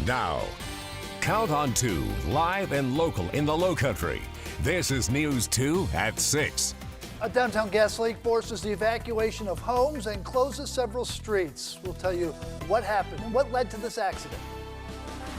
Now, Count on 2, live and local in the Low Country. This is News 2 at 6. A downtown gas leak forces the evacuation of homes and closes several streets. We'll tell you what happened and what led to this accident.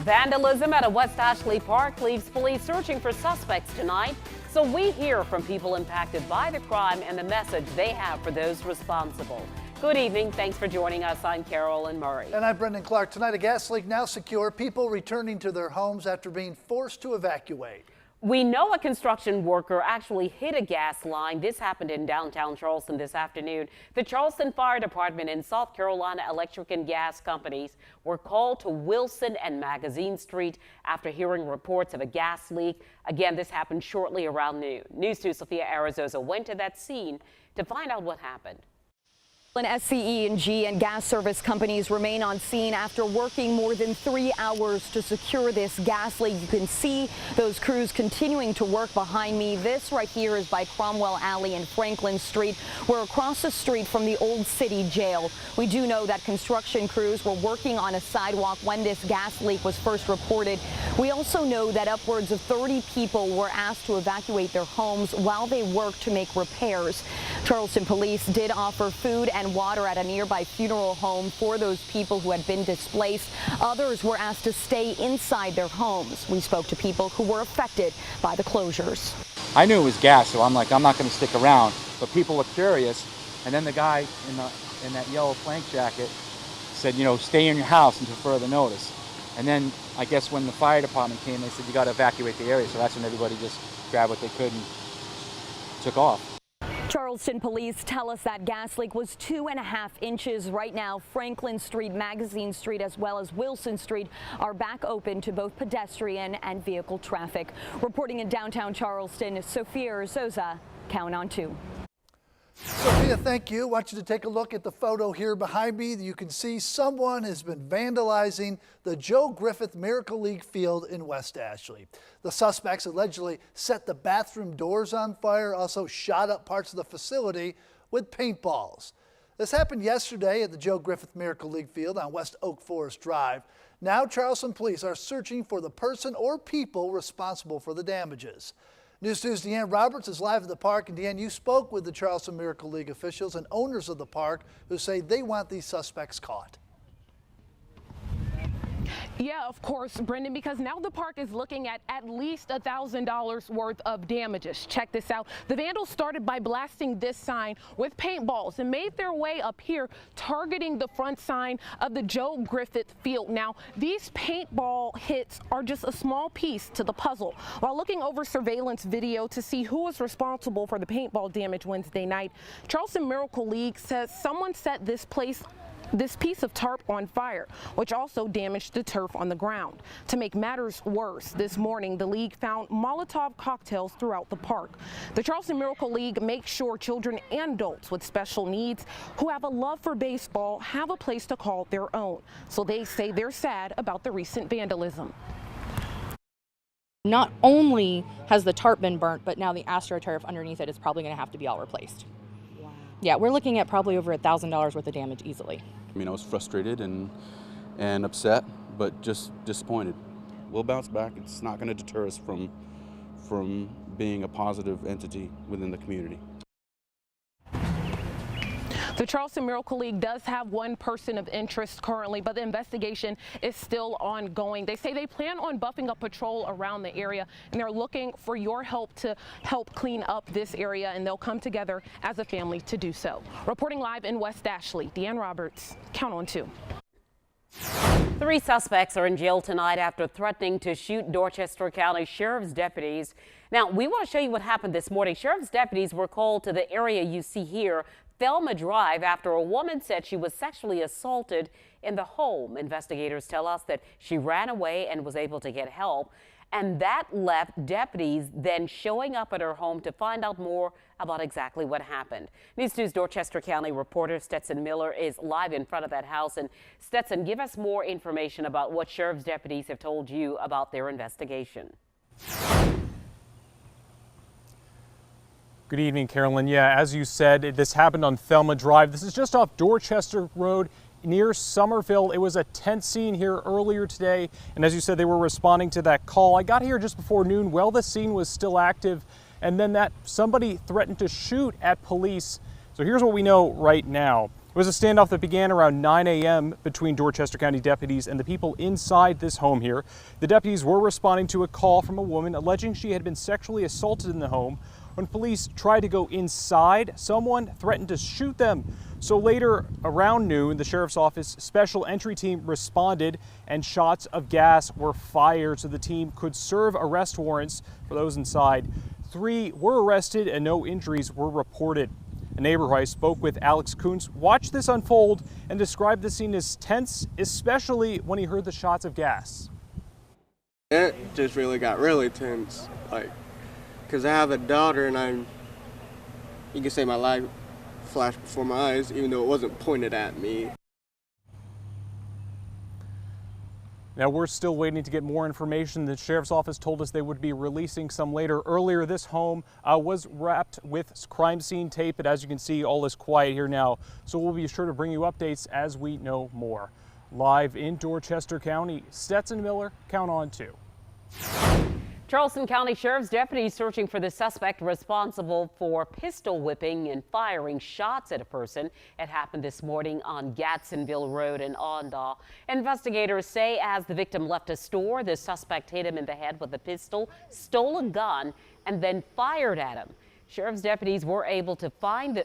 Vandalism at a West Ashley park leaves police searching for suspects tonight. So we hear from people impacted by the crime and the message they have for those responsible. Good evening. Thanks for joining us. I'm Carolyn Murray. And I'm Brendan Clark. Tonight, a gas leak now secure. People returning to their homes after being forced to evacuate. We know a construction worker actually hit a gas line. This happened in downtown Charleston this afternoon. The Charleston Fire Department and South Carolina Electric and Gas Companies were called to Wilson and Magazine Street after hearing reports of a gas leak. Again, this happened shortly around noon. News 2 Sophia Arizosa went to that scene to find out what happened. SCE&G and gas service companies remain on scene after working more than 3 hours to secure this gas leak. You can see those crews continuing to work behind me. This right here is by Cromwell Alley and Franklin Street. We're across the street from the Old City Jail. We do know that construction crews were working on a sidewalk when this gas leak was first reported. We also know that upwards of 30 people were asked to evacuate their homes while they worked to make repairs. Charleston police did offer food and water at a nearby funeral home for those people who had been displaced. Others were asked to stay inside their homes. We spoke to people who were affected by the closures. I knew it was gas, so I'm like, I'm not going to stick around. But people were curious, and then the guy in that yellow plank jacket said, you know, stay in your house until further notice. And then I guess when the fire department came, they said you got to evacuate the area. So that's when everybody just grabbed what they could and took off. Charleston police tell us that gas leak was 2.5 inches. Right now, Franklin Street, Magazine Street, as well as Wilson Street are back open to both pedestrian and vehicle traffic. Reporting in downtown Charleston, Sophia Arizosa, Count on 2. Sophia, thank you. I want you to take a look at the photo here behind me. You can see someone has been vandalizing the Joe Griffith Miracle League field in West Ashley. The suspects allegedly set the bathroom doors on fire, also shot up parts of the facility with paintballs. This happened yesterday at the Joe Griffith Miracle League field on West Oak Forest Drive. Now Charleston police are searching for the person or people responsible for the damages. News 2's Deanne Roberts is live at the park. And Deanne, you spoke with the Charleston Miracle League officials and owners of the park who say they want these suspects caught. Yeah, of course, Brendan, because now the park is looking at least $1,000 worth of damages. Check this out. The vandals started by blasting this sign with paintballs and made their way up here, targeting the front sign of the Joe Griffith Field. Now, these paintball hits are just a small piece to the puzzle. While looking over surveillance video to see who was responsible for the paintball damage Wednesday night, Charleston Miracle League says someone set this piece of tarp on fire, which also damaged the turf on the ground. To make matters worse, this morning the league found Molotov cocktails throughout the park. The Charleston Miracle League makes sure children and adults with special needs who have a love for baseball have a place to call their own. So they say they're sad about the recent vandalism. Not only has the tarp been burnt, but now the AstroTurf underneath it is probably going to have to be all replaced. Yeah, we're looking at probably over $1,000 worth of damage easily. I mean, I was frustrated and upset, but just disappointed. We'll bounce back. It's not going to deter us from being a positive entity within the community. The Charleston Miracle League does have one person of interest currently, but the investigation is still ongoing. They say they plan on buffing up patrol around the area, and they're looking for your help to help clean up this area, and they'll come together as a family to do so. Reporting live in West Ashley, Deanne Roberts, Count on 2. 3 suspects are in jail tonight after threatening to shoot Dorchester County Sheriff's deputies. Now, we want to show you what happened this morning. Sheriff's deputies were called to the area you see here, Thelma Drive, after a woman said she was sexually assaulted in the home. Investigators tell us that she ran away and was able to get help, and that left deputies then showing up at her home to find out more about exactly what happened. News 2's Dorchester County reporter Stetson Miller is live in front of that house. And Stetson, give us more information about what sheriff's deputies have told you about their investigation. Good evening, Carolyn. Yeah, as you said, this happened on Thelma Drive. This is just off Dorchester Road near Somerville. It was a tense scene here earlier today, and as you said, they were responding to that call. I got here just before noon while the scene was still active, and then that somebody threatened to shoot at police. So here's what we know right now. It was a standoff that began around 9 a.m. between Dorchester County deputies and the people inside this home here. The deputies were responding to a call from a woman alleging she had been sexually assaulted in the home. When police tried to go inside, someone threatened to shoot them. So later, around noon, the sheriff's office special entry team responded and shots of gas were fired so the team could serve arrest warrants for those inside. 3 were arrested and no injuries were reported. A neighbor who I spoke with, Alex Kuntz, watched this unfold and described the scene as tense, especially when he heard the shots of gas. It just really got really tense, because I have a daughter and you can say my life flashed before my eyes, even though it wasn't pointed at me. Now, we're still waiting to get more information. The sheriff's office told us they would be releasing some later. Earlier, this home was wrapped with crime scene tape, but as you can see, all is quiet here now. So we'll be sure to bring you updates as we know more. Live in Dorchester County, Stetson Miller, Count On 2. Charleston County Sheriff's deputies searching for the suspect responsible for pistol whipping and firing shots at a person. It happened this morning on Gadsdenville Road in Awendaw. Investigators say as the victim left a store, the suspect hit him in the head with a pistol, stole a gun, and then fired at him. Sheriff's deputies were unable to find the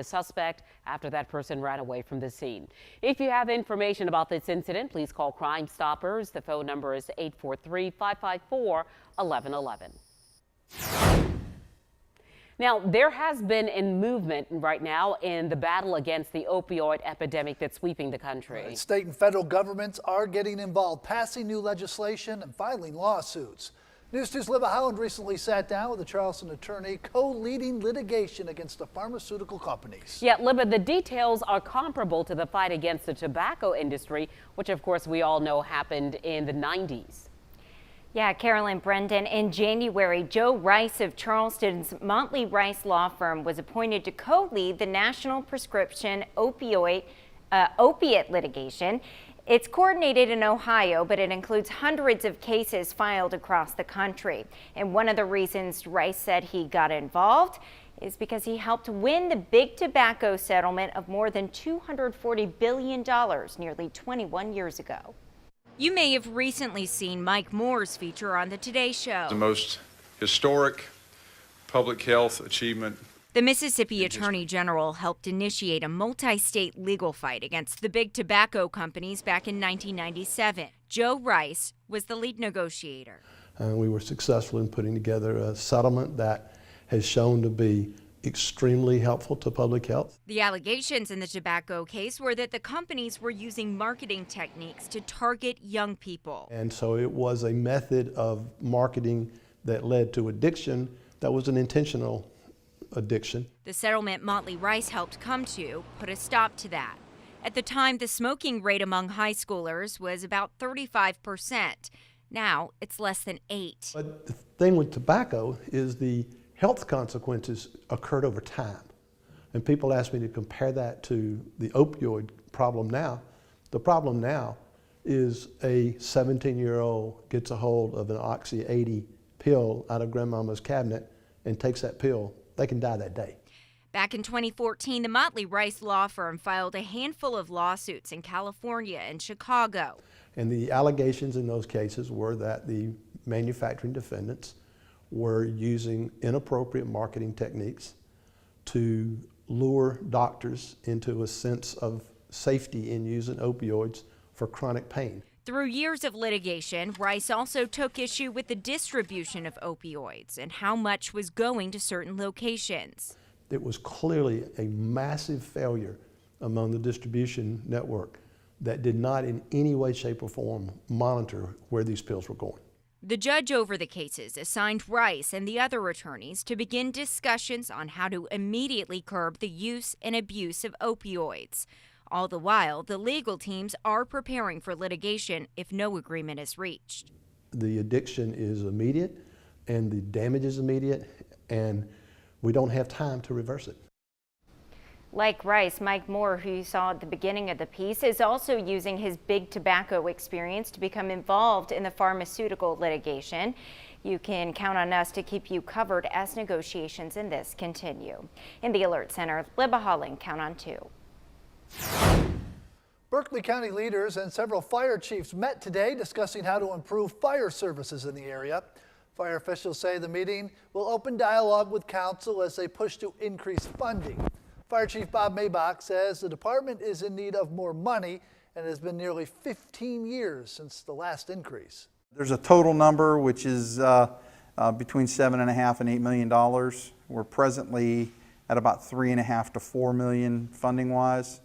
suspect after that person ran away from the scene. If you have information about this incident, please call Crime Stoppers. The phone number is 843-554-1111. Now, there has been a movement right now in the battle against the opioid epidemic that's sweeping the country. State and federal governments are getting involved, passing new legislation and filing lawsuits. News 2's Libba Howland recently sat down with a Charleston attorney co-leading litigation against the pharmaceutical companies. Yeah, Libba, the details are comparable to the fight against the tobacco industry, which of course we all know happened in the 90s. Yeah, Carolyn, Brendan, in January, Joe Rice of Charleston's Motley Rice law firm was appointed to co-lead the national prescription opiate litigation. It's coordinated in Ohio, but it includes hundreds of cases filed across the country. And one of the reasons Rice said he got involved is because he helped win the big tobacco settlement of more than $240 billion nearly 21 years ago. You may have recently seen Mike Moore's feature on the Today Show. The most historic public health achievement. The Mississippi Attorney General helped initiate a multi-state legal fight against the big tobacco companies back in 1997. Joe Rice was the lead negotiator. We were successful in putting together a settlement that has shown to be extremely helpful to public health. The allegations in the tobacco case were that the companies were using marketing techniques to target young people. And so it was a method of marketing that led to addiction that was an intentional addiction. The settlement Motley Rice helped come to put a stop to that. At the time, the smoking rate among high schoolers was about 35%. Now it's less than 8%. But the thing with tobacco is the health consequences occurred over time. And people ask me to compare that to the opioid problem now. The problem now is a 17-year-old gets a hold of an Oxy 80 pill out of grandmama's cabinet and takes that pill. They can die that day. Back in 2014, the Motley Rice law firm filed a handful of lawsuits in California and Chicago. And the allegations in those cases were that the manufacturing defendants were using inappropriate marketing techniques to lure doctors into a sense of safety in using opioids for chronic pain. Through years of litigation, Rice also took issue with the distribution of opioids and how much was going to certain locations. It was clearly a massive failure among the distribution network that did not in any way, shape, or form monitor where these pills were going. The judge over the cases assigned Rice and the other attorneys to begin discussions on how to immediately curb the use and abuse of opioids. All the while, the legal teams are preparing for litigation if no agreement is reached. The addiction is immediate and the damage is immediate, and we don't have time to reverse it. Like Rice, Mike Moore, who you saw at the beginning of the piece, is also using his big tobacco experience to become involved in the pharmaceutical litigation. You can count on us to keep you covered as negotiations in this continue. In the Alert Center, Libba Holling, Count on 2. Berkeley County leaders and several fire chiefs met today discussing how to improve fire services in the area. Fire officials say the meeting will open dialogue with council as they push to increase funding. Fire Chief Bob Maybach says the department is in need of more money and it has been nearly 15 years since the last increase. There's a total number which is between $7.5 and $8 million. We're presently at about $3.5 to $4 million funding wise.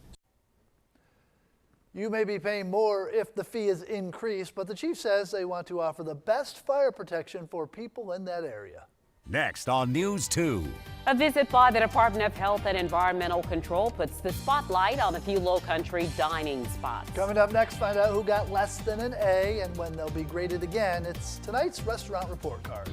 You may be paying more if the fee is increased, but the chief says they want to offer the best fire protection for people in that area. Next on News 2. A visit by the Department of Health and Environmental Control puts the spotlight on a few low-country dining spots. Coming up next, find out who got less than an A and when they'll be graded again. It's tonight's restaurant report card.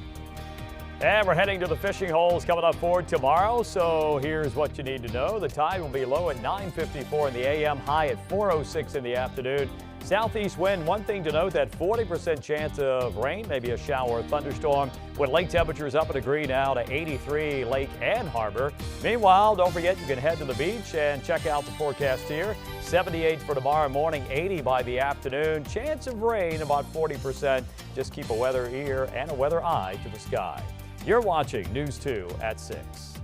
And we're heading to the fishing holes coming up for tomorrow. So here's what you need to know. The tide will be low at 9:54 in the a.m., high at 4:06 in the afternoon. Southeast wind, one thing to note, that 40% chance of rain, maybe a shower or thunderstorm, with lake temperatures up a degree now to 83 Lake and Harbor. Meanwhile, don't forget you can head to the beach and check out the forecast here. 78 for tomorrow morning, 80 by the afternoon. Chance of rain about 40%. Just keep a weather ear and a weather eye to the sky. You're watching News 2 at 6.